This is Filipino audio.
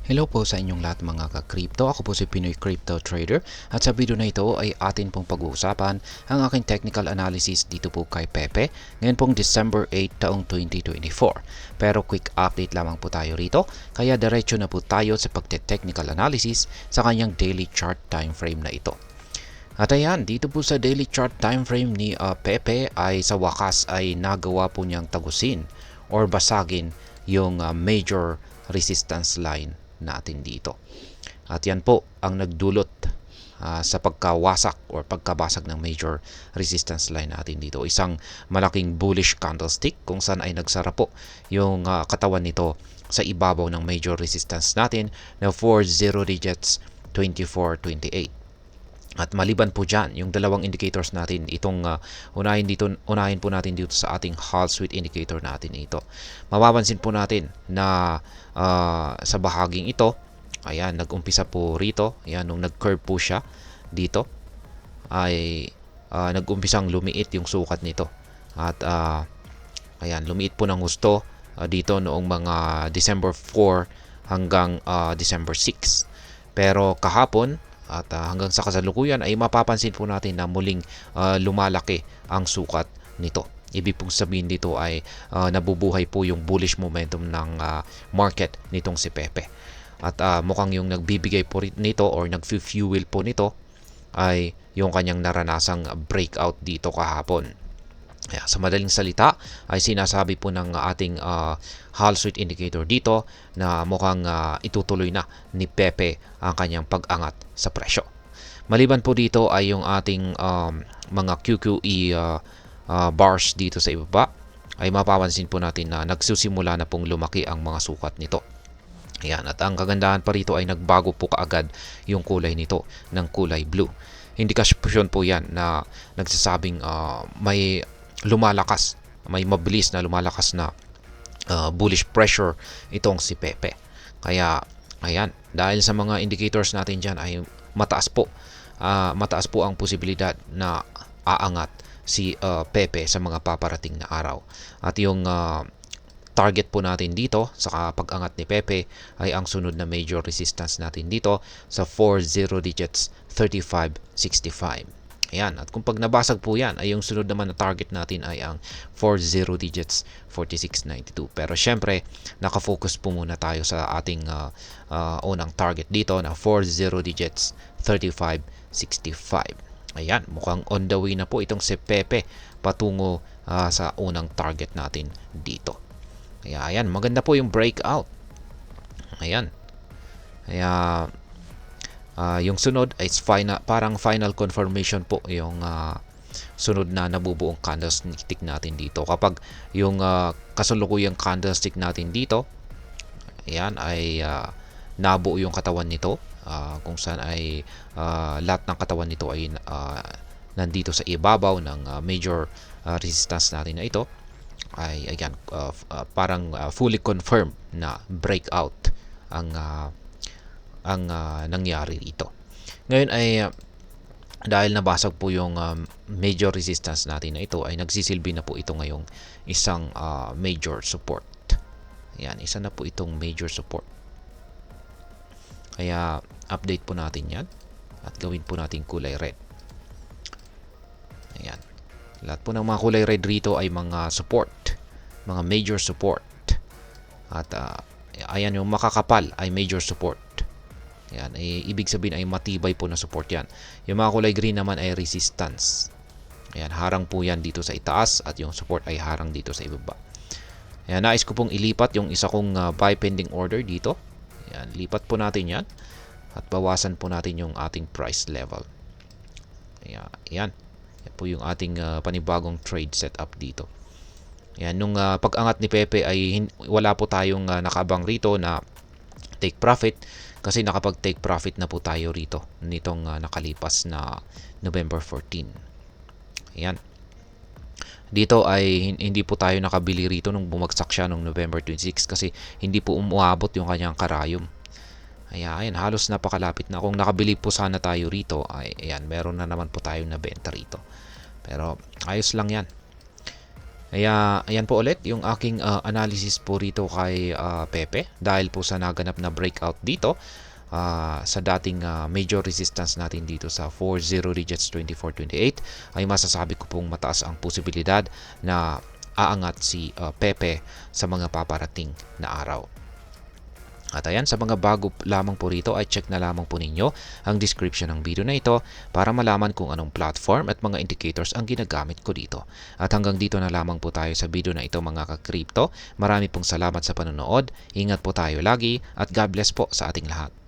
Hello po sa inyong lahat mga ka-crypto. Ako po si Pinoy Crypto Trader at sa video na ito ay atin pong pag-uusapan ang aking technical analysis dito po kay Pepe ngayon pong December 8 taong 2024. Pero quick update lamang po tayo rito kaya diretso na po tayo sa pagte-technical analysis sa kanyang daily chart time frame na ito. At ayan, dito po sa daily chart time frame ni Pepe ay sa wakas ay nagawa po niyang tagusin or basagin yung major resistance line natin dito. At yan po ang nagdulot sa pagkawasak or pagkabasag ng major resistance line natin dito. Isang malaking bullish candlestick kung saan ay nagsara po yung katawan nito sa ibabaw ng major resistance natin na 40 digits 2428. At maliban po dyan, yung dalawang indicators natin, itong unahin po natin dito sa ating Hall Suite indicator natin ito. Mapapansin po natin na sa bahaging ito, ayan, nag-umpisa po rito, ayan, nung nag-curve po siya dito, ay nag-umpisang lumiit yung sukat nito. At ayan, lumiit po ng husto dito noong mga December 4 hanggang December 6. Pero kahapon, at hanggang sa kasalukuyan ay mapapansin po natin na muling lumalaki ang sukat nito. Ibig pong sabihin dito ay nabubuhay po yung bullish momentum ng market nitong si Pepe. At mukhang yung nagbibigay po nito or nag-fuel po nito ay yung kanyang naranasang breakout dito kahapon. Sa madaling salita ay sinasabi po ng ating Hall Street indicator dito na mukhang itutuloy na ni Pepe ang kanyang pag-angat sa presyo. Maliban po dito ay yung ating mga QQE bars dito sa ibaba ay mapapansin po natin na nagsusimula na pong lumaki ang mga sukat nito. Ayan, at ang kagandahan pa rito ay nagbago po kaagad yung kulay nito ng kulay blue. Indikasyon po yan na nagsasabing may lumalakas, may mabilis na lumalakas na bullish pressure itong si Pepe. Kaya ayan, dahil sa mga indicators natin dyan ay mataas po ang posibilidad na aangat si Pepe sa mga paparating na araw. At yung target po natin dito sa pag-angat ni Pepe ay ang sunod na major resistance natin dito sa 40 digits 3565. Ayan, at kung pag nabasag po yan, ay yung sunod naman na target natin ay ang 40 digits 4692. Pero syempre, nakafocus po muna tayo sa ating unang target dito na 40 digits 3565. Ayan, mukhang on the way na po itong si Pepe patungo sa unang target natin dito. Kaya ayan, maganda po yung breakout. Ayan. Kaya yung sunod ay parang final confirmation po yung sunod na nabubuong candlestick natin dito. Kapag yung kasalukuyang candlestick natin dito, ayan, ay nabuo yung katawan nito, kung saan ay lahat ng katawan nito ay nandito sa ibabaw ng major resistance natin na ito, ay ayan, parang fully confirmed na breakout ang nangyari rito. Ngayon ay dahil nabasag po yung major resistance natin na ito, ay nagsisilbi na po ito ngayong isang major support. Ayan, isa na po itong major support. Kaya update po natin yan at gawin po natin kulay red. Ayan. Lahat po ng mga kulay red rito ay mga support, mga major support. At ayan, yung makakapal ay major support. Yan, ibig sabihin ay matibay po na support yan. Yung mga kulay green naman ay resistance. Ayan, harang po yan dito sa itaas at yung support ay harang dito sa ibaba. Ayan, nais ko pong ilipat yung isa kong buy pending order dito. Ayan, lipat po natin yan at bawasan po natin yung ating price level. Ayan, yan po yung ating panibagong trade setup dito. Ayan, nung pag-angat ni Pepe ay wala po tayong nakabang rito na take profit. Kasi nakapag-take profit na po tayo rito nitong nakalipas na November 14. Ayan. Dito ay hindi po tayo nakabili rito nung bumagsak siya nung November 26 kasi hindi po umuabot yung kanyang karayom. Ayan, halos napakalapit na. Kung nakabili po sana tayo rito, ay ayan, meron na naman po tayong nabenta rito. Pero ayos lang yan. Ayan po ulit yung aking analysis po rito kay Pepe dahil po sa naganap na breakout dito sa dating major resistance natin dito sa 40 digits 2428 ay masasabi ko pong mataas ang posibilidad na aangat si Pepe sa mga paparating na araw. At ayan, sa mga bago lamang po rito ay check na lamang po ninyo ang description ng video na ito para malaman kung anong platform at mga indicators ang ginagamit ko dito. At hanggang dito na lamang po tayo sa video na ito mga ka-crypto. Marami pong salamat sa panonood. Ingat po tayo lagi at God bless po sa ating lahat.